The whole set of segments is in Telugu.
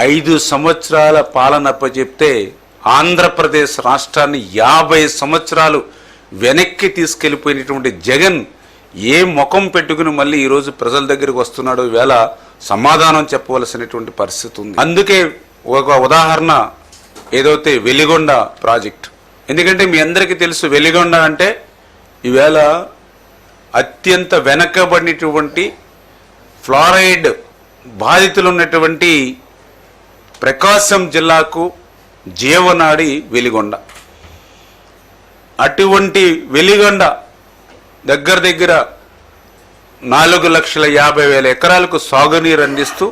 5 సంవత్సరాల పాలనప్ప చెప్తే ఆంధ్రప్రదేశ్ రాష్ట్రాన్ని 50 సంవత్సరాలు వెనక్కి తీసుకెళ్ళిపోయినటువంటి జగన్ ఏ ముఖం పెట్టుకుని మళ్ళీ ఈరోజు ప్రజల దగ్గరికి వస్తున్నాడో ఈవేళ సమాధానం చెప్పవలసినటువంటి పరిస్థితి ఉంది. అందుకే ఒక ఉదాహరణ ఏదైతే వెలిగొండ ప్రాజెక్ట్. ఎందుకంటే మీ అందరికీ తెలుసు వెలిగొండ అంటే ఈవేళ అత్యంత వెనకబడినటువంటి ఫ్లోరైడ్ బాధితులు ఉన్నటువంటి ప్రకాశం జిల్లాకు జీవనాడి వెలిగొండ. అటువంటి వెలిగొండ దగ్గర 4,50,000 ఎకరాలకు సాగునీరు అందిస్తూ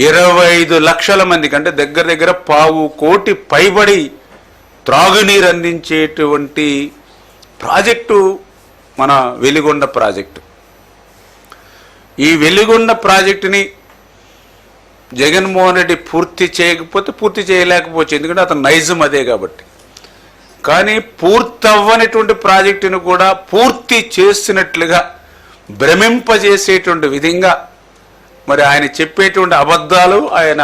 25 లక్షల మందికి అంటే దగ్గర 1,000 కోటి పైబడి త్రాగునీరు అందించేటువంటి ప్రాజెక్టు మన వెలిగొండ ప్రాజెక్టు. ఈ వెలిగొండ ప్రాజెక్టుని జగన్మోహన్ రెడ్డి పూర్తి చేయలేకపోవచ్చు, ఎందుకంటే అతను నైజం అదే కాబట్టి. కానీ పూర్తవ్వనటువంటి ప్రాజెక్టును కూడా పూర్తి చేసినట్లుగా భ్రమింపజేసేటువంటి విధంగా మరి ఆయన చెప్పేటువంటి అబద్ధాలు, ఆయన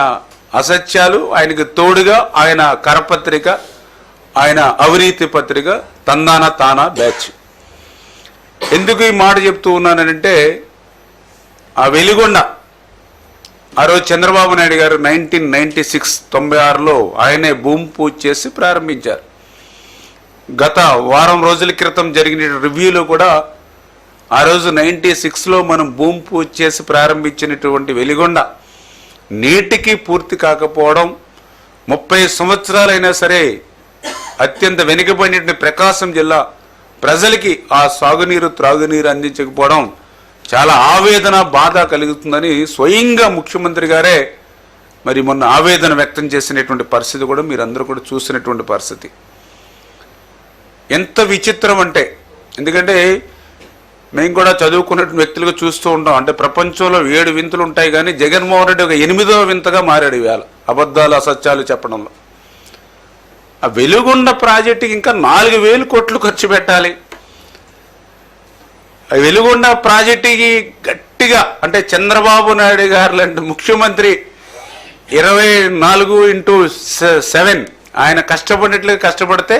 అసత్యాలు, ఆయనకు తోడుగా ఆయన కరపత్రిక, ఆయన అవినీతి పత్రిక తందాన తానా బ్యాచ్. ఎందుకు ఈ మాట చెప్తూ ఉన్నానంటే ఆ వెలిగొండ ఆ రోజు చంద్రబాబు నాయుడు గారు 1996 ఆయనే భూమి పూజ చేసి ప్రారంభించారు. గత వారం రోజుల క్రితం జరిగిన రివ్యూలో కూడా ఆ రోజు 96లో మనం భూమి పూజ చేసి ప్రారంభించినటువంటి వెలిగొండ నేటికి పూర్తి కాకపోవడం, 30 సంవత్సరాలైనా సరే అత్యంత వెనుకబడిన ప్రకాశం జిల్లా ప్రజలకి ఆ సాగునీరు త్రాగునీరు అందించకపోవడం చాలా ఆవేదన బాధ కలుగుతుందని స్వయంగా ముఖ్యమంత్రి గారే మరి మొన్న ఆవేదన వ్యక్తం చేసినటువంటి పరిస్థితి కూడా మీరందరూ కూడా చూసినటువంటి పరిస్థితి. ఎంత విచిత్రం అంటే, ఎందుకంటే మేము కూడా చదువుకున్న వ్యక్తులుగా చూస్తూ ఉంటాం. అంటే ప్రపంచంలో 7 వింతలు ఉంటాయి, కానీ జగన్మోహన్ రెడ్డి ఒక 8వ వింతగా మారాడు ఇవాళ అబద్ధాలు అసత్యాలు చెప్పడంలో. ఆ వెలిగొండ ప్రాజెక్టుకి ఇంకా 4,000 కోట్లు ఖర్చు పెట్టాలి. ఆ వెలిగొండ ప్రాజెక్టుకి గట్టిగా అంటే చంద్రబాబు నాయుడు గారు లాంటి ముఖ్యమంత్రి 24x7 ఆయన కష్టపడినట్లుగా కష్టపడితే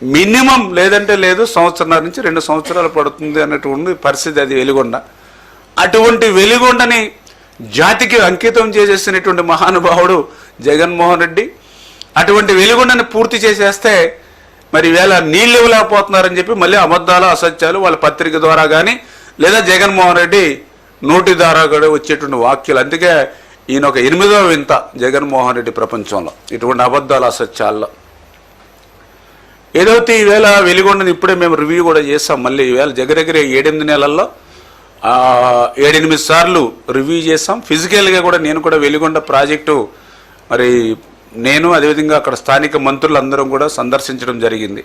మినిమం లేదంటే లేదు 1.5 నుంచి 2 సంవత్సరాలు పడుతుంది అన్నటువంటి పరిస్థితి అది వెలిగొండ. అటువంటి వెలిగొండని జాతికి అంకితం చేసేసినటువంటి మహానుభావుడు జగన్మోహన్ రెడ్డి. అటువంటి వెలిగొండని పూర్తి చేసేస్తే మరి వేళ నీళ్ళు ఇవ్వలేకపోతున్నారని చెప్పి మళ్ళీ అబద్ధాలు అసత్యాలు వాళ్ళ పత్రిక ద్వారా కానీ లేదా జగన్మోహన్ రెడ్డి నోటి ద్వారా కూడా వచ్చేటువంటి వాక్యాలు. అందుకే ఈయన ఒక 8వ వింత జగన్మోహన్ రెడ్డి ప్రపంచంలో ఇటువంటి అబద్ధాలు అసత్యాల్లో. ఏదైతే ఈవేళ వెలిగొండని ఇప్పుడే మేము రివ్యూ కూడా చేసాం. మళ్ళీ ఈవేళ దగ్గర 7-8 నెలల్లో 7-8 సార్లు రివ్యూ చేసాం. ఫిజికల్గా కూడా నేను కూడా వెలిగొండ ప్రాజెక్టు మరి నేను అదేవిధంగా అక్కడ స్థానిక మంత్రులందరం కూడా సందర్శించడం జరిగింది.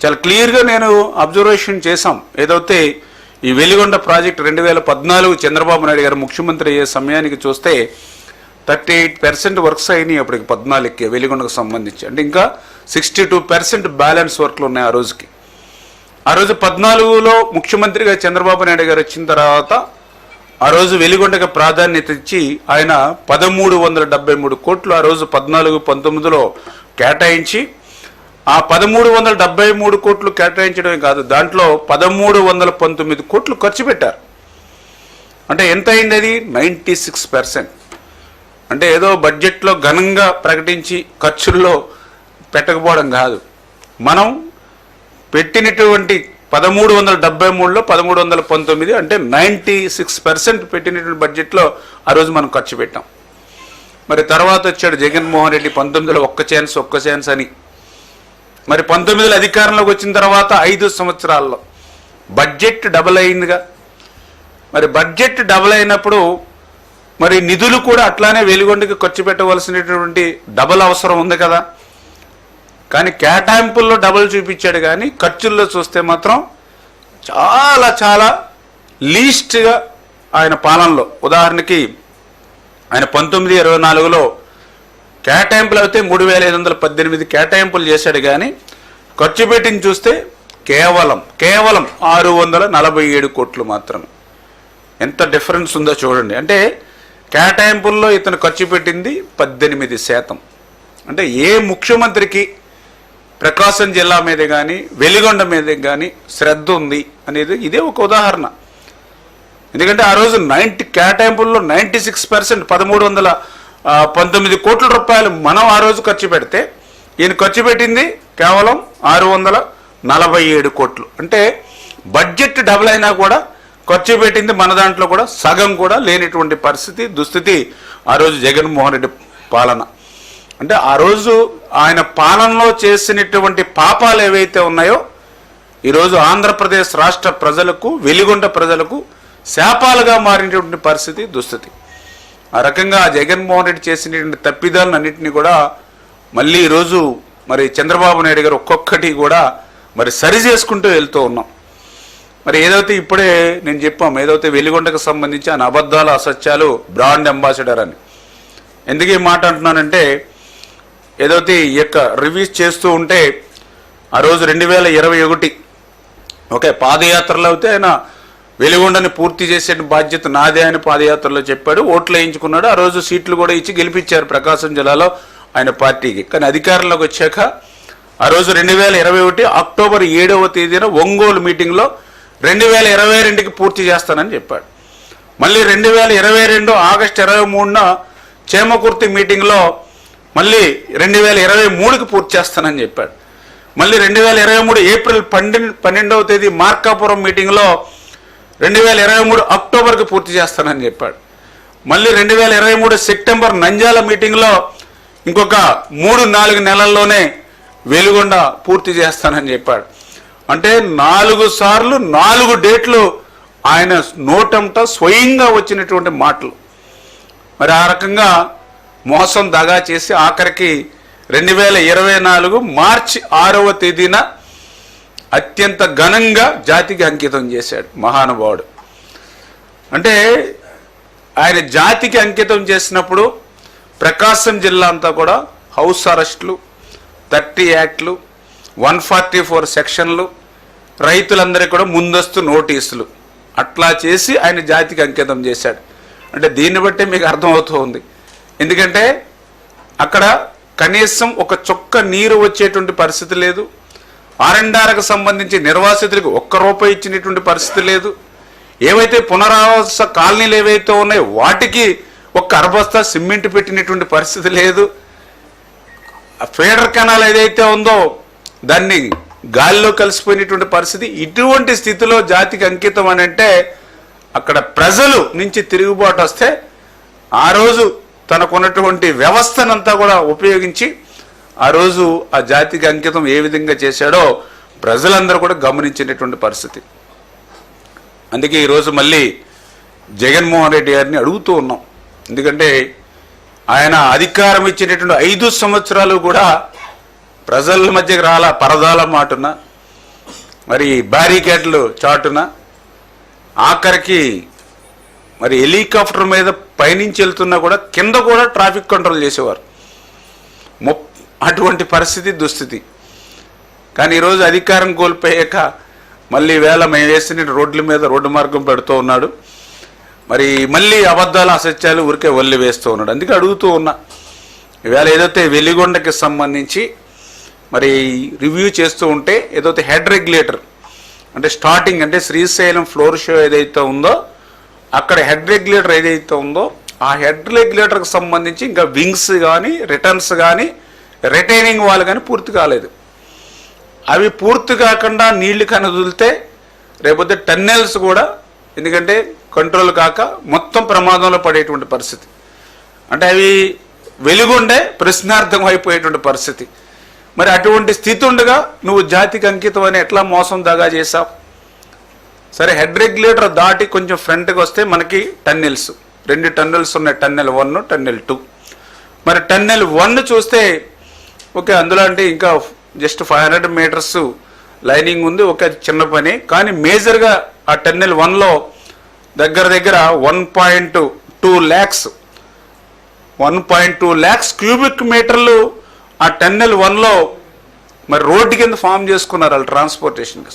చాలా క్లియర్గా నేను అబ్జర్వేషన్ చేశాం. ఏదైతే ఈ వెలిగొండ ప్రాజెక్టు 2014 చంద్రబాబు నాయుడు గారు ముఖ్యమంత్రి అయ్యే సమయానికి చూస్తే 38% వర్క్స్ అయినాయి అప్పటికి 14కి వెలిగొండకు సంబంధించి. అంటే ఇంకా 62% బ్యాలెన్స్ వర్క్లు ఉన్నాయి ఆ రోజుకి. ఆ రోజు 14లో ముఖ్యమంత్రిగా చంద్రబాబు నాయుడు గారు వచ్చిన తర్వాత ఆ రోజు వెలిగొండకు ప్రాధాన్యత ఇచ్చి ఆయన 1,373 కోట్లు ఆ రోజు 14-19లో కేటాయించి ఆ 1,373 కోట్లు కేటాయించడమే కాదు, దాంట్లో 1,319 కోట్లు ఖర్చు పెట్టారు. అంటే ఎంత అయింది అది? 96%. అంటే ఏదో బడ్జెట్లో ఘనంగా ప్రకటించి ఖర్చుల్లో పెట్టకపోవడం కాదు. మనం పెట్టినటువంటి 1,373లో 1,319 అంటే 96% పెట్టినటువంటి బడ్జెట్లో ఆ రోజు మనం ఖర్చు పెట్టాం. మరి తర్వాత వచ్చాడు జగన్మోహన్ రెడ్డి 19లో ఒక్క ఛాన్స్ అని. మరి 19లో అధికారంలోకి వచ్చిన తర్వాత 5 సంవత్సరాల్లో బడ్జెట్ డబుల్ అయిందిగా. మరి బడ్జెట్ డబుల్ అయినప్పుడు మరి నిధులు కూడా అట్లానే వెలిగొండకి ఖర్చు పెట్టవలసినటువంటి డబుల్ అవసరం ఉంది కదా. కానీ కేటాయింపుల్లో డబుల్ చూపించాడు, కానీ ఖర్చుల్లో చూస్తే మాత్రం చాలా చాలా లీస్ట్గా ఆయన పాలనలో. ఉదాహరణకి ఆయన 19-24లో కేటాయింపులు అయితే 3,518 కేటాయింపులు చేశాడు, కానీ ఖర్చు పెట్టింది చూస్తే కేవలం 647 కోట్లు మాత్రమే. ఎంత డిఫరెన్స్ ఉందో చూడండి. అంటే కేటాయింపుల్లో ఇతను ఖర్చు పెట్టింది 18%. అంటే ఏ ముఖ్యమంత్రికి ప్రకాశం జిల్లా మీద కానీ వెలిగొండ మీద కానీ శ్రద్ధ ఉంది అనేది ఇదే ఒక ఉదాహరణ. ఎందుకంటే ఆ రోజు కేటాయింపుల్లో 96% 1319 కోట్ల రూపాయలు మనం ఆ రోజు ఖర్చు పెడితే ఈయన ఖర్చు పెట్టింది కేవలం 647 కోట్లు. అంటే బడ్జెట్ డబుల్ అయినా కూడా ఖర్చు పెట్టింది మన దాంట్లో కూడా సగం కూడా లేనిటువంటి దుస్థితి ఆ రోజు జగన్మోహన్ రెడ్డి పాలన. అంటే ఆ రోజు ఆయన పాలనలో చేసినటువంటి పాపాలు ఏవైతే ఉన్నాయో ఈరోజు ఆంధ్రప్రదేశ్ రాష్ట్ర ప్రజలకు, వెలిగొండ ప్రజలకు శాపాలుగా మారినటువంటి దుస్థితి. ఆ రకంగా జగన్మోహన్ రెడ్డి చేసినటువంటి తప్పిదాలన్నింటినీ కూడా మళ్ళీ ఈరోజు మరి చంద్రబాబు నాయుడు గారు ఒక్కొక్కటి కూడా మరి సరి చేసుకుంటూ వెళ్తూ ఉన్నాం. మరి ఏదైతే ఇప్పుడే నేను చెప్పాం, ఏదైతే వెలిగొండకు సంబంధించి ఆయన అబద్ధాలు, అసత్యాలు, బ్రాండ్ అంబాసిడర్ అని. ఎందుకు ఈ మాట అంటున్నానంటే, ఏదైతే ఈ యొక్క రివ్యూస్ చేస్తూ ఉంటే ఆ రోజు 2021 ఓకే పాదయాత్రలో అయితే ఆయన వెలిగొండని పూర్తి చేసే బాధ్యత నాదే అని పాదయాత్రలో చెప్పాడు. ఓట్లు వేయించుకున్నాడు. ఆ రోజు సీట్లు కూడా ఇచ్చి గెలిపించారు ప్రకాశం జిల్లాలో ఆయన పార్టీకి. కానీ అధికారంలోకి వచ్చాక ఆ రోజు 2021 అక్టోబర్ 7వ తేదీన ఒంగోలు మీటింగ్లో 2022కి పూర్తి చేస్తానని చెప్పాడు. మళ్ళీ 2022 ఆగస్టు 23న చేమకుర్తి మీటింగ్లో మళ్ళీ 2023కి పూర్తి చేస్తానని చెప్పాడు. మళ్ళీ 2023 ఏప్రిల్ 12వ తేదీ మార్కాపురం మీటింగ్లో 2023 అక్టోబర్కి పూర్తి చేస్తానని చెప్పాడు. మళ్ళీ 2023 సెప్టెంబర్ నంద్యాల మీటింగ్లో ఇంకొక 3-4 నెలల్లోనే వెలిగొండ పూర్తి చేస్తానని చెప్పాడు. అంటే 4 సార్లు 4 డేట్లు ఆయన నోటంట స్వయంగా వచ్చినటువంటి మాటలు. మరి ఆ రకంగా మోసం దగా చేసి ఆఖరికి 2024 మార్చి 6వ తేదీన అత్యంత ఘనంగా జాతికి అంకితం చేశాడు మహానుభావుడు. అంటే ఆయన జాతికి అంకితం చేసినప్పుడు ప్రకాశం జిల్లా అంతా కూడా హౌస్ అరెస్టులు, 30 యాక్ట్లు, 144 సెక్షన్లు, రైతులందరికీ కూడా ముందస్తు నోటీసులు అట్లా చేసి ఆయన జాతికి అంకితం చేశాడు. అంటే దీన్ని బట్టి మీకు అర్థమవుతూ ఉంది. ఎందుకంటే అక్కడ కనీసం ఒక చుక్క నీరు వచ్చేటువంటి పరిస్థితి లేదు. ఆర్ఎండ్ఆర్కు సంబంధించి నిర్వాసితులకు ₹1 ఇచ్చినటువంటి పరిస్థితి లేదు. ఏవైతే పునరావాస కాలనీలు ఏవైతే ఉన్నాయో వాటికి ఒక అరబస్తా సిమెంట్ పెట్టినటువంటి పరిస్థితి లేదు. ఫీడర్ కెనాల్ ఏదైతే ఉందో దాన్ని గాలిలో కలిసిపోయినటువంటి పరిస్థితి. ఇటువంటి స్థితిలో జాతికి అంకితం అని అంటే అక్కడ ప్రజలు నుంచి తిరుగుబాటు వస్తే ఆ రోజు తనకున్నటువంటి వ్యవస్థనంతా కూడా ఉపయోగించి ఆ రోజు ఆ జాతికి అంకితం ఏ విధంగా చేశాడో ప్రజలందరూ కూడా గమనించినటువంటి పరిస్థితి. అందుకే ఈరోజు మళ్ళీ జగన్మోహన్ రెడ్డి గారిని అడుగుతూ ఉన్నాం. ఎందుకంటే ఆయన అధికారం ఇచ్చినటువంటి 5 సంవత్సరాలు కూడా ప్రజల మధ్యకి రాలా, పరదాల మాటున, మరి బ్యారికేడ్లు చాటున, ఆఖరికి మరి హెలికాప్టర్ మీద పైనుంచి వెళ్తున్నా కూడా కింద కూడా ట్రాఫిక్ కంట్రోల్ చేసేవారు. అటువంటి పరిస్థితి, దుస్థితి. కానీ ఈరోజు అధికారం కోల్పోయాక మళ్ళీ మేము వేసిన రోడ్ల మీద రోడ్డు మార్గం పెడుతూ ఉన్నాడు. మరి మళ్ళీ అబద్ధాలు, అసత్యాలు ఊరికే వల్లి వేస్తూ ఉన్నాడు. అందుకే అడుగుతూ ఉన్నా, ఈవేళ ఏదైతే వెలిగొండకి సంబంధించి మరి రివ్యూ చేస్తూ ఉంటే ఏదైతే హెడ్ రెగ్యులేటర్ అంటే స్టార్టింగ్ అంటే శ్రీశైలం ఫ్లోర్ షో ఏదైతే ఉందో అక్కడ హెడ్ రెగ్యులేటర్ ఏదైతే ఉందో ఆ హెడ్ రెగ్యులేటర్కి సంబంధించి ఇంకా వింగ్స్ కానీ, రిటర్న్స్ కానీ, రిటైనింగ్ వాల్ కానీ పూర్తి కాలేదు. అవి పూర్తి కాకుండా నీళ్లు కనదులితే రేపొద్దు టన్నెల్స్ కూడా, ఎందుకంటే కంట్రోల్ కాక మొత్తం ప్రమాదంలో పడేటువంటి పరిస్థితి. అంటే అవి వెలుగుండే ప్రశ్నార్థం అయిపోయేటువంటి పరిస్థితి. మరి అటువంటి స్థితి ఉండగా నువ్వు జాతికి అంకితం అని ఎట్లా మోసం దగా చేసావు? సరే, హెడ్ రెగ్యులేటర్ దాటి కొంచెం ఫ్రంట్కి వస్తే మనకి టన్నెల్స్, 2 టన్నెల్స్ ఉన్నాయి, టన్నెల్ 1, టన్నెల్ 2. మరి టన్నెల్ 1 చూస్తే ఓకే, అందులో అంటే ఇంకా జస్ట్ 500 మీటర్స్ లైనింగ్ ఉంది, ఒక చిన్న పని. కానీ మేజర్గా ఆ టన్నెల్ 1లో దగ్గర 1.2 ల్యాక్స్ క్యూబిక్ మీటర్లు ఆ టన్నెల్ 1లో మరి రోడ్డు కింద ఫామ్ చేసుకున్నారు వాళ్ళు ట్రాన్స్పోర్టేషన్కి.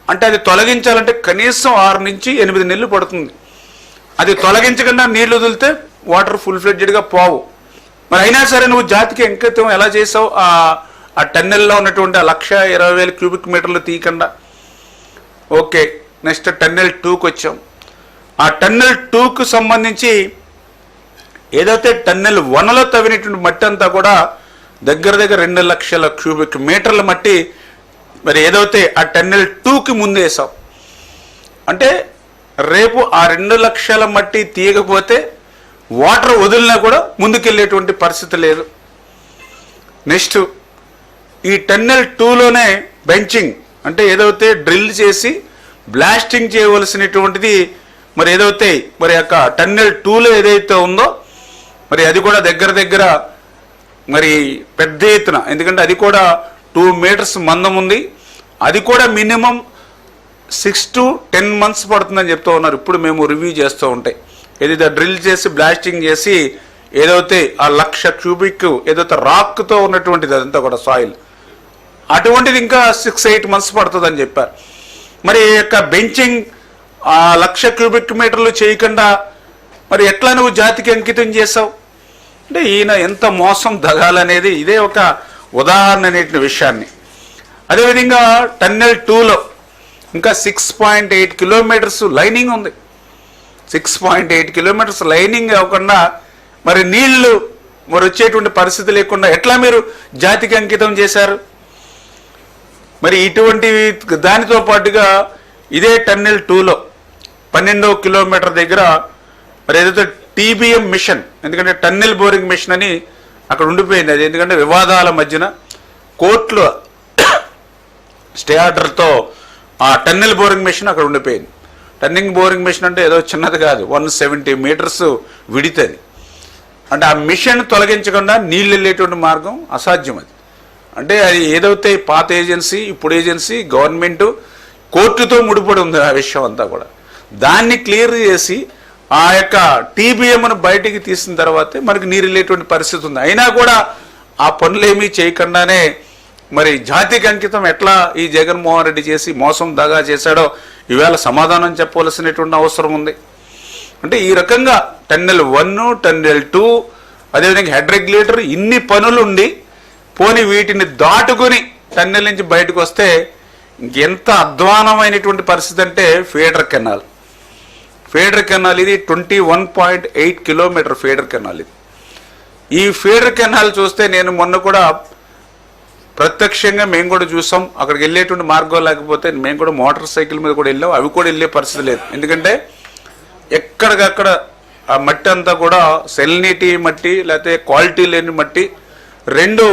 అంటే అది తొలగించాలంటే కనీసం 6 నుంచి 8 నెలలు పడుతుంది. అది తొలగించకుండా నీళ్లు వదిలితే వాటర్ ఫుల్ ఫ్లెడ్జెడ్గా పోవు. మరి అయినా సరే నువ్వు జాతికి అంకితం ఎలా చేసావు? ఆ టన్నెల్లో ఉన్నటువంటి 1,20,000 క్యూబిక్ మీటర్లు తీయకుండా. ఓకే, నెక్స్ట్ టన్నెల్ 2కి వచ్చాం. ఆ టన్నెల్ 2కు సంబంధించి ఏదైతే టన్నెల్ 1లో తవ్వినటువంటి మట్టి అంతా కూడా దగ్గర 2 లక్షల క్యూబిక్ మీటర్ల మట్టి మరి ఏదైతే ఆ టన్నెల్ 2కి ముందు వేసాం. అంటే రేపు ఆ 2 లక్షల మట్టి తీయకపోతే వాటర్ వదిలినా కూడా ముందుకెళ్ళేటువంటి పరిస్థితి లేదు. నెక్స్ట్ ఈ టన్నెల్ 2లోనే బెంచింగ్, అంటే ఏదైతే డ్రిల్ చేసి బ్లాస్టింగ్ చేయవలసినటువంటిది మరి ఏదైతే మరి యొక్క టన్నెల్ 2లో ఏదైతే ఉందో మరి అది కూడా దగ్గర మరి పెద్ద ఎత్తున, ఎందుకంటే అది కూడా 2 మీటర్స్ మందం ఉంది. అది కూడా మినిమం 6 to 10 months పడుతుందని చెప్తూ ఉన్నారు. ఇప్పుడు మేము రివ్యూ చేస్తూ ఉంటాయి ఏదైతే డ్రిల్ చేసి బ్లాస్టింగ్ చేసి ఏదైతే ఆ 1,00,000 క్యూబిక్ ఏదైతే రాక్తో ఉన్నటువంటిది అదంతా కూడా సాయిల్, అటువంటిది ఇంకా 6-8 months పడుతుందని చెప్పారు. మరి ఈ యొక్క బెంచింగ్ ఆ 1,00,000 క్యూబిక్ మీటర్లు చేయకుండా మరి ఎట్లా నువ్వు జాతికి అంకితం చేసావు? అంటే ఈయన ఎంత మోసం దగాలనేది ఇదే ఒక ఉదాహరణ అనేటువంటి విషయాన్ని. అదేవిధంగా టన్నెల్ 2లో ఇంకా 6.8 కిలోమీటర్స్ లైనింగ్ ఉంది. 6.8 కిలోమీటర్స్ లైనింగ్ అవ్వకుండా మరి నీళ్లు మరి వచ్చేటువంటి పరిస్థితి లేకుండా ఎట్లా మీరు జాతికి అంకితం చేశారు? మరి ఇటువంటి దానితో పాటుగా ఇదే టన్నెల్ 2లో 12వ కిలోమీటర్ దగ్గర మరి ఏదైతే TBM మిషన్, ఎందుకంటే టన్నెల్ బోరింగ్ మిషన్ అని అక్కడ ఉండిపోయింది. అది ఎందుకంటే వివాదాల మధ్యన కోర్టులో స్టే ఆర్డర్తో ఆ టన్నెల్ బోరింగ్ మిషన్ అక్కడ ఉండిపోయింది. టన్నెల్ బోరింగ్ మిషన్ అంటే ఏదో చిన్నది కాదు, 170 మీటర్స్ విడితది. అంటే ఆ మిషన్ తొలగించకుండా నీళ్ళు వెళ్ళేటువంటి మార్గం అసాధ్యం. అది అంటే అది ఏదైతే పాత ఏజెన్సీ, ఇప్పుడు ఏజెన్సీ, గవర్నమెంట్, కోర్టుతో ముడిపడి ఉంది ఆ విషయం అంతా కూడా. దాన్ని క్లియర్ చేసి ఆ యొక్క TBMను బయటికి తీసిన తర్వాతే మనకి నీరు వెళ్ళేటువంటి పరిస్థితి ఉంది. అయినా కూడా ఆ పనులేమీ చేయకుండానే మరి జాతికి అంకితం ఎట్లా ఈ జగన్మోహన్ రెడ్డి చేసి మోసం దగా చేశాడో ఈవేళ సమాధానం చెప్పవలసినటువంటి అవసరం ఉంది. అంటే ఈ రకంగా టన్నెల్ 1, టన్నెల్ 2, అదేవిధంగా హెడ్ రెగ్యులేటర్, ఇన్ని పనులు ఉండి పోని వీటిని దాటుకొని టన్నెల్ నుంచి బయటకు వస్తే ఇంకెంత అధ్వానమైనటువంటి పరిస్థితి అంటే ఫీడర్ కెనాల్. ఫీడర్ కెనాల్ ఇది 21.8 కిలోమీటర్ ఫీడర్ కెనాల్. ఇది ఈ ఫీడర్ కెనాల్ చూస్తే నేను మొన్న కూడా ప్రత్యక్షంగా మేము కూడా చూసాం. అక్కడికి వెళ్ళేటువంటి మార్గం లేకపోతే మేము కూడా మోటార్ సైకిల్ మీద కూడా వెళ్ళాం. అవి కూడా వెళ్ళే పరిస్థితి లేదు. ఎందుకంటే ఎక్కడికక్కడ ఆ మట్టి అంతా కూడా సెలినిటీ మట్టి, లేకపోతే క్వాలిటీ లేని మట్టి, రెండు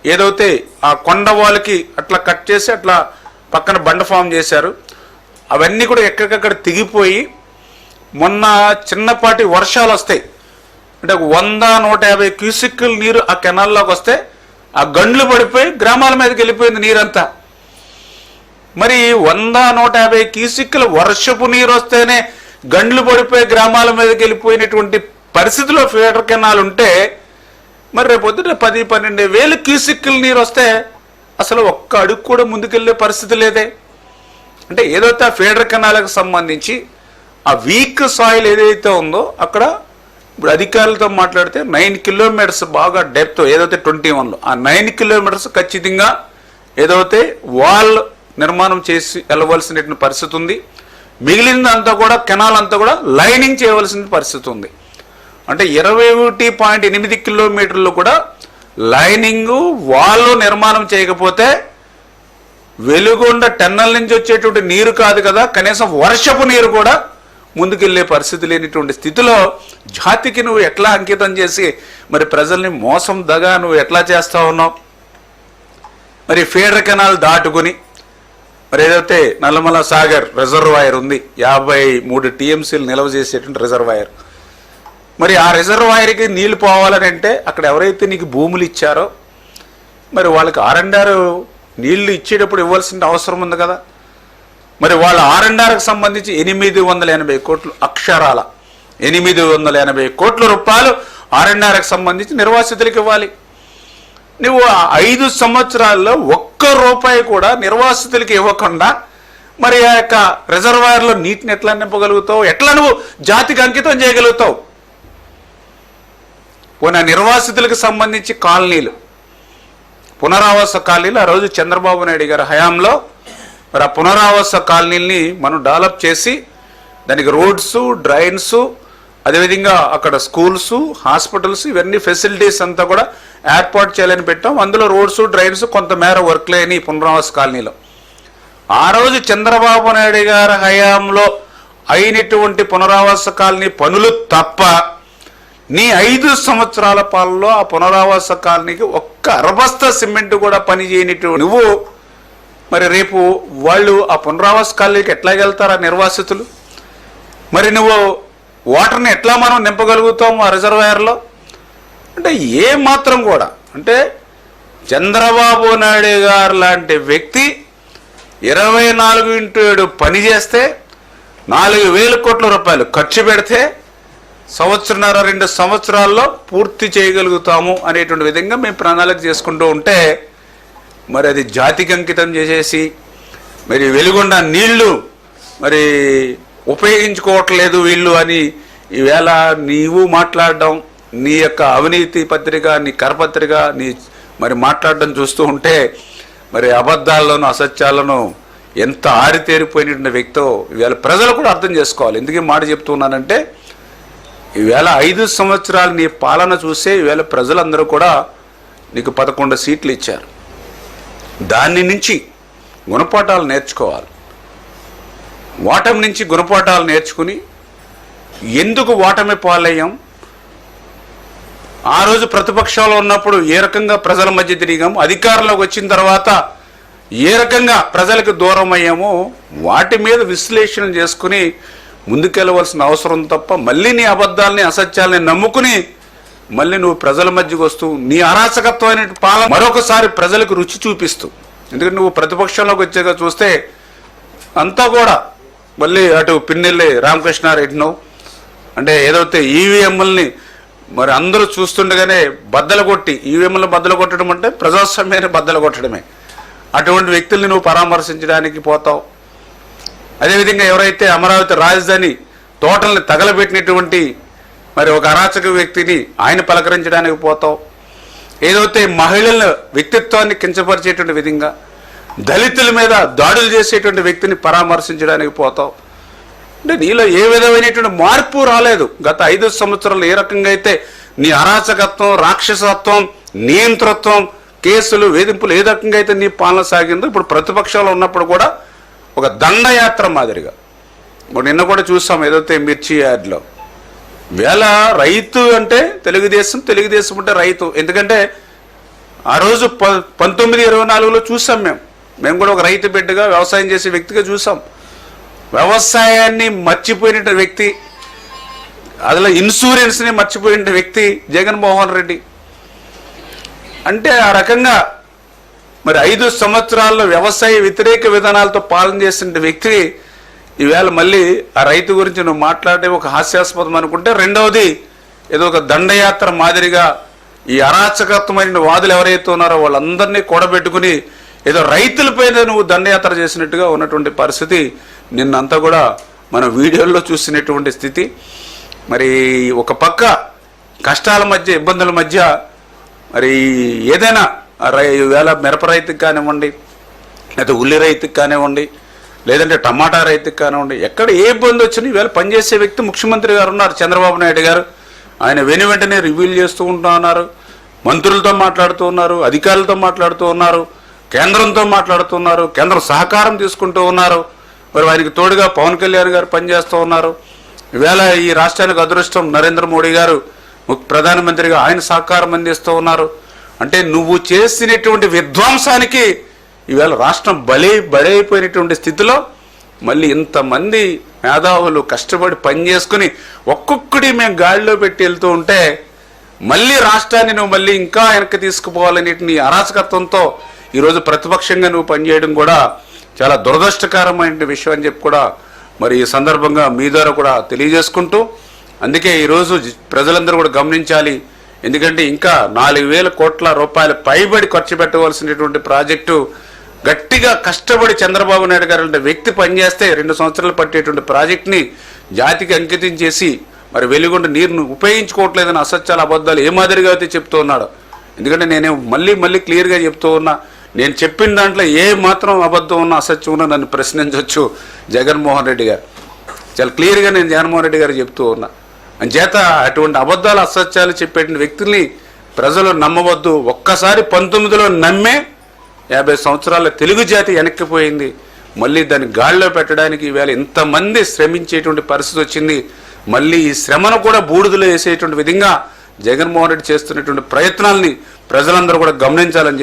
ఏదైతే ఆ కొండ వాళ్ళకి అట్లా కట్ చేసి అట్లా పక్కన బండ ఫామ్ చేశారు. అవన్నీ కూడా ఎక్కడికక్కడ తెగిపోయి మొన్న చిన్నపాటి వర్షాలు వస్తాయి అంటే 100-150 క్యూసిక్కుల నీరు ఆ కెనాల్లోకి వస్తే ఆ గండ్లు పడిపోయి గ్రామాల మీదకి వెళ్ళిపోయింది నీరంతా. మరి 100-150 క్యూసిక్కుల వర్షపు నీరు వస్తేనే గండ్లు పడిపోయి గ్రామాల మీదకి వెళ్ళిపోయినటువంటి పరిస్థితిలో ఫీడర్ కెనాల్ ఉంటే మరి రేపు పొద్దున 10-12 వేల క్యూసిక్కుల నీరు వస్తే అసలు ఒక్క అడుగు కూడా ముందుకెళ్ళే పరిస్థితి లేదే. అంటే ఏదైతే ఆ ఫీడర్ కెనాల్కి సంబంధించి ఆ వీక్ సాయిల్ ఏదైతే ఉందో అక్కడ ఇప్పుడు అధికారులతో మాట్లాడితే 9 కిలోమీటర్స్ బాగా డెప్త్ ఏదైతే 21లో ఆ 9 కిలోమీటర్స్ ఖచ్చితంగా ఏదైతే వాల్ నిర్మాణం చేసి వెళ్ళవలసినటువంటి పరిస్థితి ఉంది. మిగిలిందంతా కూడా కెనాల్ అంతా కూడా లైనింగ్ చేయవలసిన పరిస్థితి ఉంది. అంటే 21.8 కిలోమీటర్లు కూడా లైనింగ్ వాల్ నిర్మాణం చేయకపోతే వెలుగొండ టన్నెల్ నుంచి వచ్చేటువంటి నీరు కాదు కదా, కనీసం వర్షపు నీరు కూడా ముందుకెళ్లే పరిస్థితి లేనిటువంటి స్థితిలో జాతికి నువ్వు ఎట్లా అంకితం చేసి మరి ప్రజల్ని మోసం దగా నువ్వు ఎట్లా చేస్తా ఉన్నావు? మరి ఫీడర్ కెనాల్ దాటుకుని మరి ఏదైతే నల్లమల సాగర్ రిజర్వాయర్ ఉంది, 53 TMCలు నిల్వ చేసేటువంటి రిజర్వాయర్. మరి ఆ రిజర్వాయర్కి నీళ్లు పోవాలని అంటే అక్కడ ఎవరైతే నీకు భూములు ఇచ్చారో మరి వాళ్ళకి R&R నీళ్లు ఇచ్చేటప్పుడు ఇవ్వాల్సిన అవసరం ఉంది కదా. మరి వాళ్ళ R&Rకి సంబంధించి 880 కోట్లు, అక్షరాల 880 కోట్ల రూపాయలు R&Rకి సంబంధించి నిర్వాసితులకు ఇవ్వాలి. నువ్వు 5 సంవత్సరాల్లో ఒక్క రూపాయి కూడా నిర్వాసితులకి ఇవ్వకుండా మరి ఆ యొక్క రిజర్వాయర్లో నీటిని ఎట్లా నింపగలుగుతావు? ఎట్లా నువ్వు జాతికి అంకితం చేయగలుగుతావు? పోనీ నిర్వాసితులకు సంబంధించి కాలనీలు, పునరావాస కాలనీలు ఆ రోజు చంద్రబాబు నాయుడు గారి హయాంలో మరి ఆ పునరావాస కాలనీల్ని మనం డెవలప్ చేసి దానికి రోడ్స్, డ్రైన్స్, అదేవిధంగా అక్కడ స్కూల్స్, హాస్పిటల్స్, ఇవన్నీ ఫెసిలిటీస్ అంతా కూడా ఏర్పాటు చేయాలని పెట్టాం. అందులో రోడ్స్, డ్రైన్స్ కొంతమేర వర్క్ లేని పునరావాస కాలనీలో ఆ రోజు చంద్రబాబు నాయుడు గారి హయాంలో అయినటువంటి పునరావాస కాలనీ పనులు తప్ప నీ 5 సంవత్సరాల పాలలో ఆ పునరావాస కాలనీకి ఒక్క అరబస్తా సిమెంట్ కూడా పని చేయనిటువంటి నువ్వు మరి రేపు వాళ్ళు ఆ పునరావాస కాలనీకి ఎట్లా వెళ్తారా నిర్వాసితులు? మరి నువ్వు వాటర్ని ఎట్లా మనం నింపగలుగుతాం ఆ రిజర్వాయర్లో? అంటే ఏ మాత్రం కూడా అంటే చంద్రబాబు నాయుడు గారు లాంటి వ్యక్తి 24x7 పని చేస్తే 4,000 కోట్ల రూపాయలు ఖర్చు పెడితే 1.5-2 సంవత్సరాల్లో పూర్తి చేయగలుగుతాము అనేటువంటి విధంగా మేము ప్రణాళిక చేసుకుంటూ ఉంటే మరి అది జాతికి అంకితం చేసేసి మరి వెలుగొండ నీళ్లు మరి ఉపయోగించుకోవట్లేదు వీళ్ళు అని ఈవేళ నీవు మాట్లాడడం, నీ యొక్క అవినీతి పత్రిక, నీ కరపత్రిక నీ మరి మాట్లాడడం చూస్తూ ఉంటే మరి అబద్ధాలను, అసత్యాలను ఎంత ఆరితేరిపోయినటువంటి వ్యక్తో ఈవేళ ప్రజలు కూడా అర్థం చేసుకోవాలి. ఎందుకు మాట చెప్తున్నానంటే ఈవేళ 5 సంవత్సరాలు నీ పాలన చూసే ఈవేళ ప్రజలందరూ కూడా నీకు 11 సీట్లు ఇచ్చారు. దాని నుంచి గుణపాఠాలు నేర్చుకోవాలి. ఓటమి నుంచి గుణపాఠాలు నేర్చుకుని ఎందుకు ఓటమి పాలయ్యాం, ఆ రోజు ప్రతిపక్షంలో ఉన్నప్పుడు ఏ రకంగా ప్రజల మధ్య తిరిగాము, అధికారంలోకి వచ్చిన తర్వాత ఏ రకంగా ప్రజలకు దూరం అయ్యామో వాటి మీద విశ్లేషణ చేసుకుని ముందుకెళ్ళవలసిన అవసరం తప్ప మళ్ళీ నీ అబద్ధాలని, అసత్యాలని నమ్ముకుని మళ్ళీ నువ్వు ప్రజల మధ్యకు వస్తూ నీ అరాచకత్వమైన పాలన మరొకసారి ప్రజలకు రుచి చూపిస్తూ, ఎందుకంటే నువ్వు ప్రతిపక్షంలోకి వచ్చాక చూస్తే అంతా కూడా మళ్ళీ అటు పిన్నెల్లి రామకృష్ణారెడ్డినో అంటే ఏదైతే ఈవీఎంలని మరి అందరూ చూస్తుండగానే బద్దలు కొట్టి, ఈవీఎంలను బద్దలు కొట్టడం అంటే ప్రజాస్వామ్యాన్ని బద్దలు కొట్టడమే. అటువంటి వ్యక్తుల్ని నువ్వు పరామర్శించడానికి పోతావు. అదేవిధంగా ఎవరైతే అమరావతి రాజధాని తోటల్ని తగలబెట్టినటువంటి మరి ఒక అరాచక వ్యక్తిని ఆయన పలకరించడానికి పోతావు. ఏదైతే మహిళల వ్యక్తిత్వాన్ని కించపరిచేటువంటి విధంగా దళితుల మీద దాడులు చేసేటువంటి వ్యక్తిని పరామర్శించడానికి పోతావు. అంటే నీలో ఏ విధమైనటువంటి మార్పు రాలేదు. గత 5 సంవత్సరాలు ఏ రకంగా అయితే నీ అరాచకత్వం, రాక్షసత్వం, నియంతృత్వం, కేసులు, వేధింపులు ఏ రకంగా అయితే నీ పాలన సాగిందో ఇప్పుడు ప్రతిపక్షంలో ఉన్నప్పుడు కూడా ఒక దండయాత్ర మాదిరిగా నిన్న కూడా చూసాం. ఏదైతే మిర్చి యాడ్లో వేళ రైతు అంటే తెలుగుదేశం అంటే రైతు. ఎందుకంటే ఆ రోజు 1924లో చూసాం. మేము కూడా ఒక రైతు బిడ్డగా, వ్యవసాయం చేసే వ్యక్తిగా చూసాం. వ్యవసాయాన్ని మర్చిపోయిన వ్యక్తి, అందులో ఇన్సూరెన్స్ని మర్చిపోయిన వ్యక్తి జగన్మోహన్ రెడ్డి. అంటే ఆ రకంగా మరి 5 సంవత్సరాల్లో వ్యవసాయ వ్యతిరేక విధానాలతో పాలన చేసిన వ్యక్తి ఈవేళ మళ్ళీ ఆ రైతు గురించి నువ్వు మాట్లాడే ఒక హాస్యాస్పదం అనుకుంటే, రెండవది ఏదో ఒక దండయాత్ర మాదిరిగా ఈ అరాచకత్వమైన వాదులు ఎవరైతే ఉన్నారో వాళ్ళందరినీ కూడబెట్టుకుని ఏదో రైతులపైన నువ్వు దండయాత్ర చేసినట్టుగా ఉన్నటువంటి పరిస్థితి నిన్నంతా కూడా మన వీడియోల్లో చూసినటువంటి స్థితి. మరి ఒక పక్క కష్టాల మధ్య, ఇబ్బందుల మధ్య మరి ఏదైనా వేళ మిరప రైతుకి కానివ్వండి, లేదా ఉల్లి రైతుకి కానివ్వండి, లేదంటే టమాటా రైతుకి కానివ్వండి, ఎక్కడ ఏ ఇబ్బంది వచ్చినా ఈవేళ పనిచేసే వ్యక్తి ముఖ్యమంత్రి గారు ఉన్నారు, చంద్రబాబు నాయుడు గారు. ఆయన వెంటనే రివ్యూలు చేస్తూ ఉంటూ ఉన్నారు, మంత్రులతో మాట్లాడుతూ ఉన్నారు, అధికారులతో మాట్లాడుతూ ఉన్నారు, కేంద్రంతో మాట్లాడుతున్నారు, కేంద్రం సహకారం తీసుకుంటూ ఉన్నారు. మరి వారికి తోడుగా పవన్ కళ్యాణ్ గారు పనిచేస్తూ ఉన్నారు. ఈవేళ ఈ రాష్ట్రానికి అదృష్టం నరేంద్ర మోడీ గారు ప్రధానమంత్రిగా ఆయన సహకారం అందిస్తూ ఉన్నారు. అంటే నువ్వు చేసినటువంటి విధ్వంసానికి ఈవేళ రాష్ట్రం బలైపోయినటువంటి స్థితిలో మళ్ళీ ఇంతమంది మేధావులు కష్టపడి పనిచేసుకుని ఒక్కొక్కటి మేము గాడిలో పెట్టి వెళ్తూ ఉంటే మళ్ళీ రాష్ట్రాన్ని నువ్వు మళ్ళీ ఇంకా వెనక్కి తీసుకుపోవాలనే నీ అరాచకత్వంతో ఈరోజు ప్రతిపక్షంగా నువ్వు పనిచేయడం కూడా చాలా దురదృష్టకరమైన విషయం అని చెప్పి కూడా మరి ఈ సందర్భంగా మీ ద్వారా కూడా తెలియజేసుకుంటూ, అందుకే ఈరోజు ప్రజలందరూ కూడా గమనించాలి. ఎందుకంటే ఇంకా 4,000 కోట్ల రూపాయలు పైబడి ఖర్చు పెట్టవలసినటువంటి ప్రాజెక్టు గట్టిగా కష్టపడి చంద్రబాబు నాయుడు గారు అంటే వ్యక్తి పనిచేస్తే 2 సంవత్సరాలు పట్టేటువంటి ప్రాజెక్ట్ని జాతికి అంకితం చేసి మరి వెలిగొండ నీరును ఉపయోగించుకోవట్లేదని అసత్యాల అబద్ధాలు ఏ మాదిరిగా అయితే చెప్తూ ఉన్నాడు. ఎందుకంటే నేను మళ్ళీ క్లియర్గా చెప్తూ ఉన్నా, నేను చెప్పిన దాంట్లో ఏ మాత్రం అబద్ధం ఉన్నా అసత్యం ఉన్నా నన్ను ప్రశ్నించవచ్చు జగన్మోహన్ రెడ్డి గారు. చాలా క్లియర్గా నేను జగన్మోహన్ రెడ్డి గారు చెప్తూ ఉన్నా. అంచేత అటువంటి అబద్ధాలు అసత్యాలు చెప్పేటువంటి వ్యక్తుల్ని ప్రజలు నమ్మవద్దు. ఒక్కసారి 19లో నమ్మే 50 సంవత్సరాల తెలుగు జాతి వెనక్కిపోయింది. మళ్ళీ దాన్ని గాడిలో పెట్టడానికి ఈవేళ ఇంతమంది శ్రమించేటువంటి పరిస్థితి వచ్చింది. మళ్ళీ ఈ శ్రమను కూడా బూడిదలో వేసేటువంటి విధంగా జగన్మోహన్ రెడ్డి చేస్తున్నటువంటి ప్రయత్నాల్ని ప్రజలందరూ కూడా గమనించాలని చెప్పి